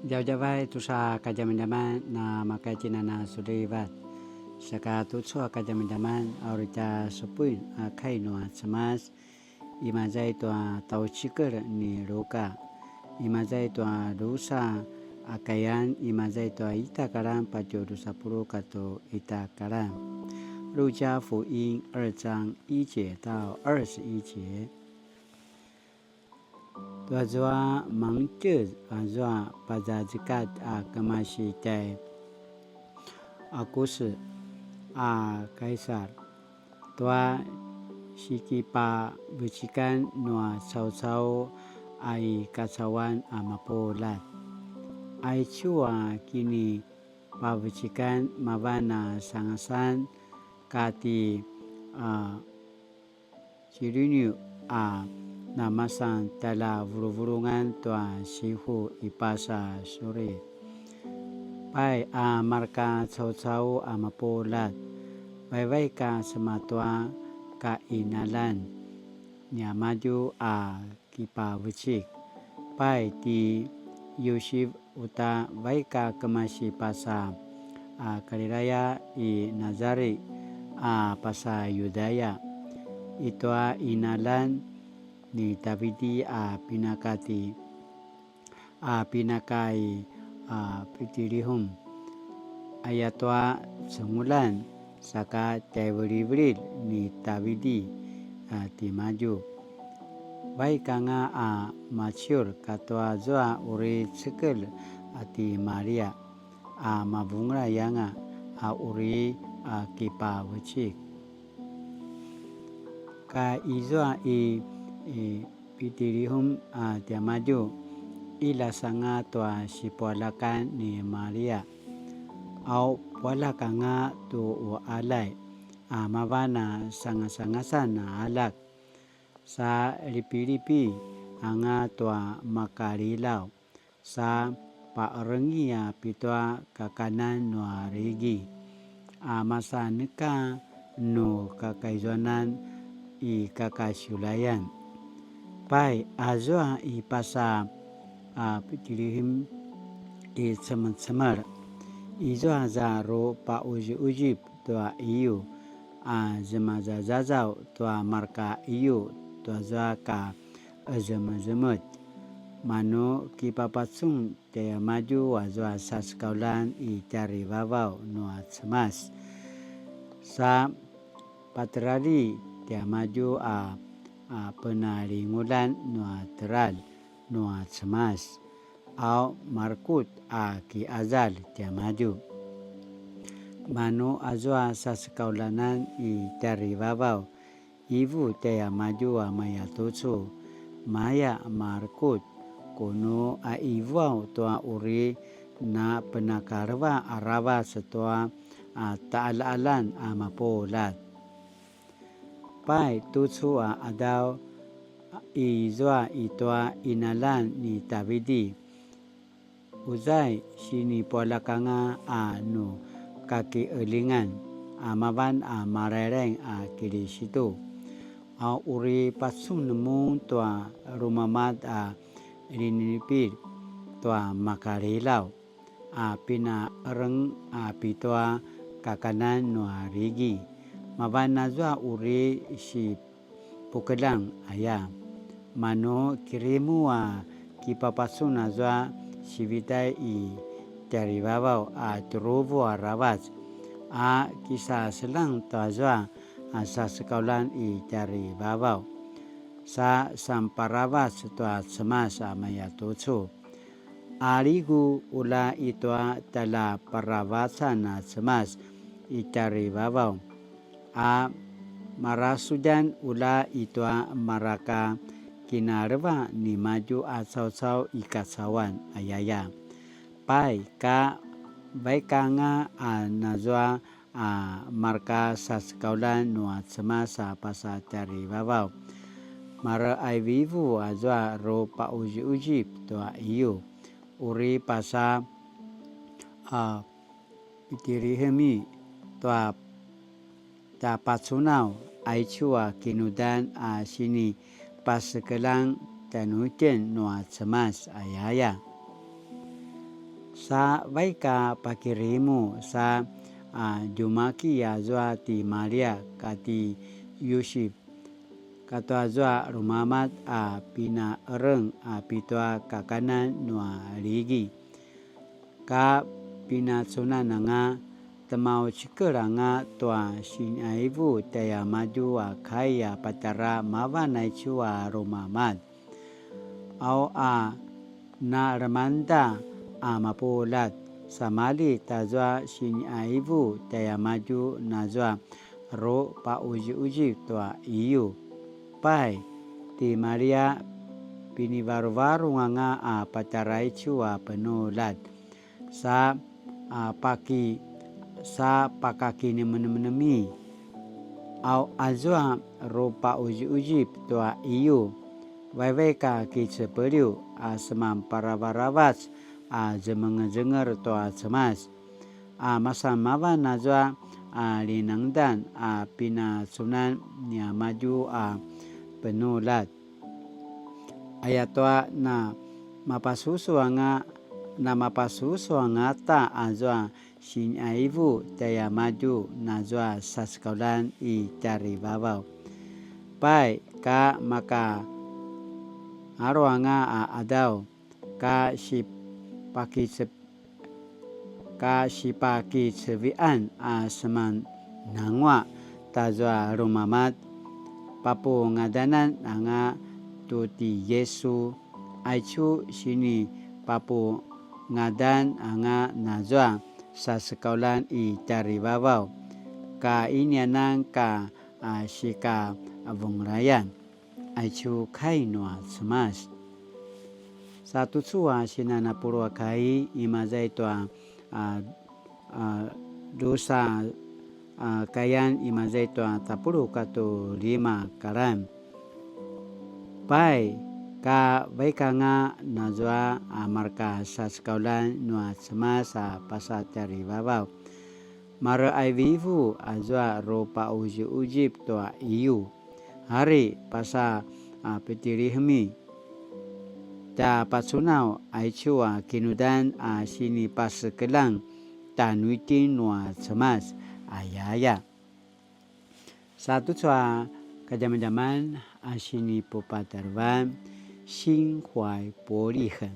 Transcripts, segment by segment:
Jauh-jauh tu sa kajaman-jaman na makajina na sulivat. Saka tutso kajaman-jaman aurita sepuin kai no semas imazai tu tau cikir ni roka. Imazai tu dosa akayan imazai tu ita karam pajo dosa puru kato ita karam. 路加福音2章1节到21节。Tuazua mangcuz azua pazazikat kemasi tay akus kaisar. Tua sikipa becikan nua sau-sau ai kasawan mapolat. Ai cua kini pabecikan mavana sangasan kati ciriniu namasan tala vuru-vurungan tua sihu ipasa sore. Pai marka sau-sau mapolat. Bai ka sematua ka inalan. Nya maju kipa becik. Pai ti Yusuf uta bai ka kemasi pasa Galilaya i Nazari pasa Yudaya. Itua inalan ni Davidi pinakati pinakai pitirihum ayatwa sengulan saka teberi-beri ni Davidi ti maju baik kanga masyur katwa zoa uri sekel ti Maria mabungra yanga uri kipa wecik ka izoa pitirihum dia maju ila sanga tua si pualakan ni Maria au pualakanga tu alai mavana sanga-sangasan alak sa lipi-lipi anga tua makarilau sa paarengi pitua kakanan nua rigi masa neka nu kakaizonan i kakasulayan. Pai azwa i pasa pitirihim i semen-semer. Izwa zaro pa uji-ujib tua iyu. Zemazazazau tua marka iyu tua za ka zemut. Mano ki papatsung te maju wazwa saskaulan i cari babau nua semas. Sa patrali te maju penaringulan nua teral nua semas au markut ki azal tia maju mano azwa sasekaulanan i tari babau ibu tia maju maya tutsu maya markut kuno ibu tua uri na penakarwa araba setua taal-alan mapolat pai tutsu adau izwa itua inalan ni Davidi uzai sini pualakanga nu kaki elingan maban marereng kiri situ uri pasung nemu tua rumamat rinipir tua makarilau pina ereng pitua kakanan nua rigi mavana zwa uri si pukelang aya mano kirimu kipapasuna zwa sivitai i dari babau terubu rabat kisah selang tazwa sa sekaulan i dari babau sa samparabas tua semas maya tutsu aligu ula itua tala parabasan semas i dari babau marasudan ula itua maraka kinareba ni maju sau-sau ikasawan ayaya pai ka baikanga nazwa marka saskaulan nua semasa pasa cari babau mara aivivu azwa ro pa uji-uji tua iyo uri pasa pitirihemi tua ta patsunau aichua kinudan sini pasekelang tanuiten nua semas ayaya sa vaika pakirimu sa jumaki ya zwa ti Maria kati Yusuf katwa zwa rumamat pina ereng pitwa kakanan nua ligi ka pina tsuna nanga temau cikera nga tua sinaivu taya maju kaya patara mavanai cua rumamat au na ramanda mapulat samali tazwa sinaivu taya maju nazwa ro pa uji tua iyu pai ti Maria pini varu nga patarai cua penulat sa pakaki ni menemui au azwa ropa uji tua iyu vaiveka ki cepeliu semam paravaravas jemengejenger tua cemas masamava nazwa linangdan pina sunan nia maju penulat ayatwa na mapasusu anga ta azwa sinaivu taya maju nazwa saskaulan I cari babau pai ka maka aroanga adau ka sipaki cevian seman nangwa tazwa rumamat papu ngadanan anga tuti Yesu aicu sini papu ngadan anga nazwa sa sekaulan I cari babau ka inianang ka sika avungrayan aicu kai noa cemas satu cua sinana purwa kai imazai tua dosa kayan imazai tua tapuru katu 5 karam pai ka baika nga nazwa marka sa sekaulan nua cemas pasa cari babau mara ai vivu azwa ropa uji toa iyu hari pasa petirihmi ta pasunau aichua kinudan sini pasekelang tanuitin nua cemas ayaya satu cua kajaman sini popatarvan 心怀伯利恒，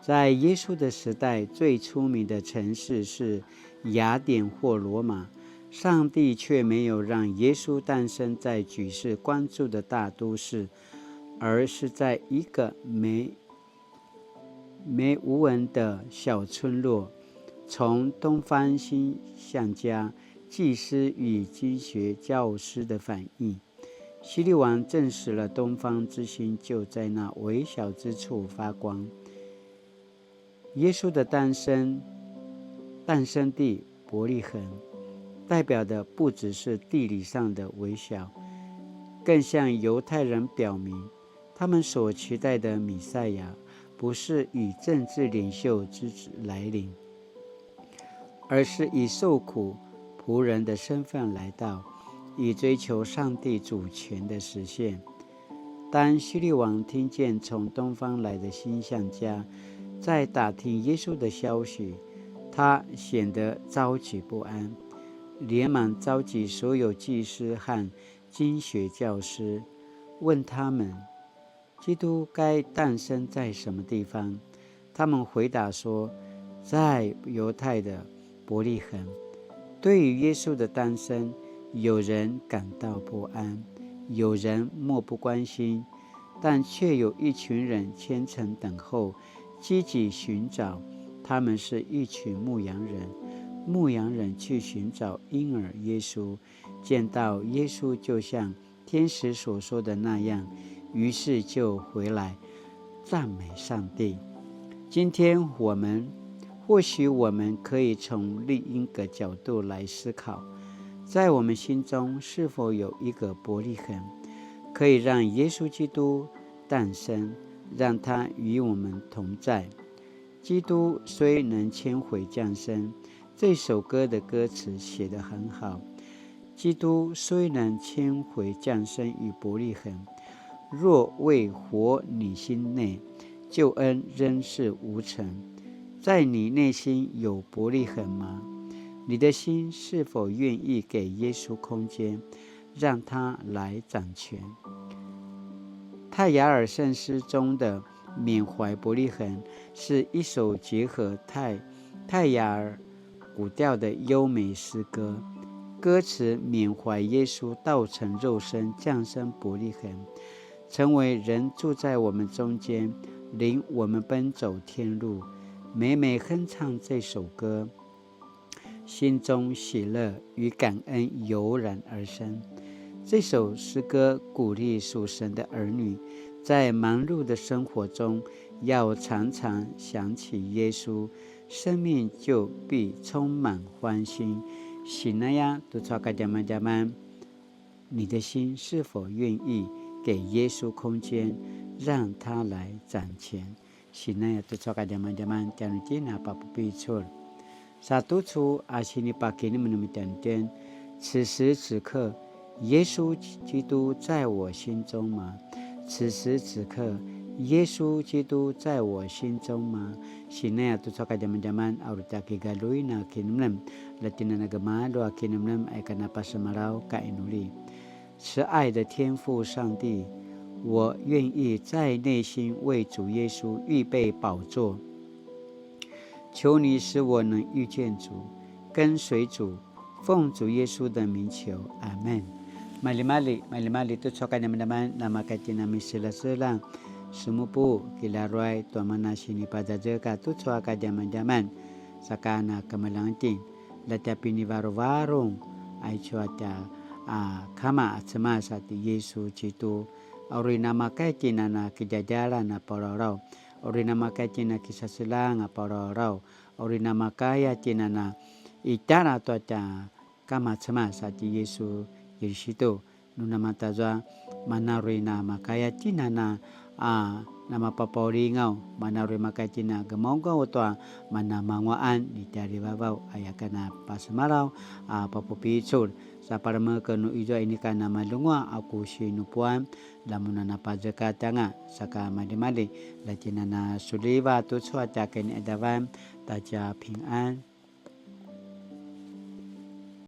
在耶稣的时代，最出名的城市是雅典或罗马。上帝却没有让耶稣诞生在举世关注的大都市，而是在一个没无人的小村落。从东方星象家、祭司与经学教师的反应，希律王证实了东方之星就在那微小之处发光。耶稣的诞生地伯利恒，代表的不只是地理上的微小，更向犹太人表明，他们所期待的弥赛亚不是以政治领袖之子来临，而是以受苦仆人的身份来到，以追求上帝主权的实现。当希律王听见从东方来的星象家在打听耶稣的消息，他显得着急不安，连忙召集所有祭司和经学教师，问他们基督该诞生在什么地方。他们回答说，在犹太的伯利恒。对于耶稣的诞生，有人感到不安，有人漠不关心，但却有一群人虔诚等候，积极寻找。他们是一群牧羊人去寻找婴儿耶稣，见到耶稣就像天使所说的那样，于是就回来赞美上帝。今天或许我们可以从另一个角度来思考，在我们心中是否有一个伯利恒，可以让耶稣基督诞生，让他与我们同在。基督虽能千回降生，这首歌的歌词写得很好。基督虽能千回降生于伯利恒，若未活你心内，救恩仍是无成。在你内心有伯利恒吗？你的心是否愿意给耶稣空间，让他来掌权？泰雅尔圣诗中的缅怀伯利恒是一首结合泰雅尔古调的优美诗歌，歌词缅怀耶稣道成肉身降生伯利恒，成为人住在我们中间，领我们奔走天路。每每哼唱这首歌，心中喜乐与感恩油然而生。这首诗歌鼓励属神的儿女，在忙碌的生活中，要常常想起耶稣，生命就必充满欢欣。Sinaya tu cakap zaman-zaman，你的心是否愿意给耶稣空间，让他来掌权？Sinaya tu cakap zaman-zaman jangan cina apa picul。Satu cu asini pagi ini menemukan，此时此刻，耶稣基督在我心中吗？此时此刻，耶稣基督在我心中吗？Sinaya tu cakap zaman-zaman aurita kigalui na kinumlem latina nagama doa kinumlem ay kanapa semarau kainuli。慈爱的天父上帝，我愿意在内心为主耶稣预备宝座，求你使我能遇见主，跟随主，奉主耶稣的名求，阿们。Mali-mali tu sokan naman nama kati namin sila-silang sumupu kilaroy tuamana sini pajajaga tu soka jaman-jaman sakana kamalantin latapi ni varong-varong ay cuaca kama sama sati Yesus Citu ori nama kati na kijajalan na pororau ori nama kati na kisasilang pororau ori nama kaya tinana itana tuaca kama sama sati Yesus Yesuito nuna matazwa manaroi na makaya tinana na mapapaulingao manaroi makatina gamongo otoa manamangwaan ni dari babaw ayakana pasamaraw papupitsol sa parama kanu ijo ini kana malungwa aku sinupuan lamuna na pazakata nga saka mali-mali latina na suliva tu suaca kini adawan taja 平安